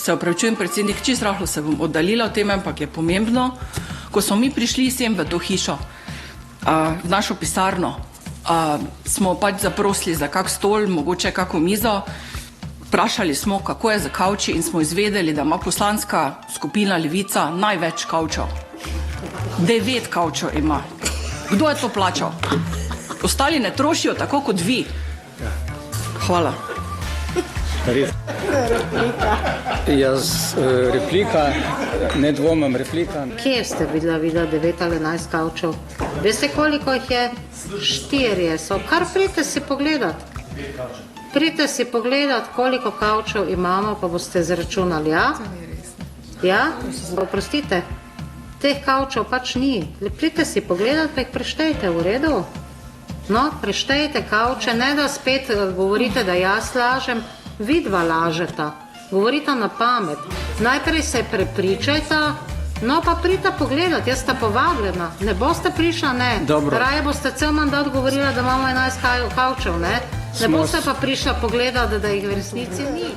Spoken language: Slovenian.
Se opravičujem, predsednik, čisto rahlo se bom oddaljila od teme, ampak je pomembno. Ko smo mi prišli sem v to hišo, v našo pisarno, smo pač zaprosili za kak stol, mogoče kako mizo, vprašali smo, kako je za kavči in smo izvedeli, da ima poslanska skupina Levica največ kavčov. 9 kavčov ima. Kdo je to plačal? Ostali ne trošijo tako kot vi. Hvala. Replika, ne dvomim, replika. Kje ste videla 9 ali 11 kavčev? Veste, koliko jih je? 4 so. Kar pridite si pogledat. Pridite si pogledat, koliko kavčev imamo, pa boste zračunali, ja? Ja? Oprostite. Teh kavčev pač ni. Pridite si pogledat, pa jih preštejte, v redu? No, preštejte kavče, ne da spet govorite, da jaz lažem. Vidva lažeta, govorita na pamet. Najprej se prepričajta, no pa pridite pogledat, jaz sta povabljena. Ne boste prišla, ne. Dobro. Raje boste cel mandat govorila, da imamo 11 kavčev, ne. Ne boste pa prišla pogledat, da jih v resnici ni.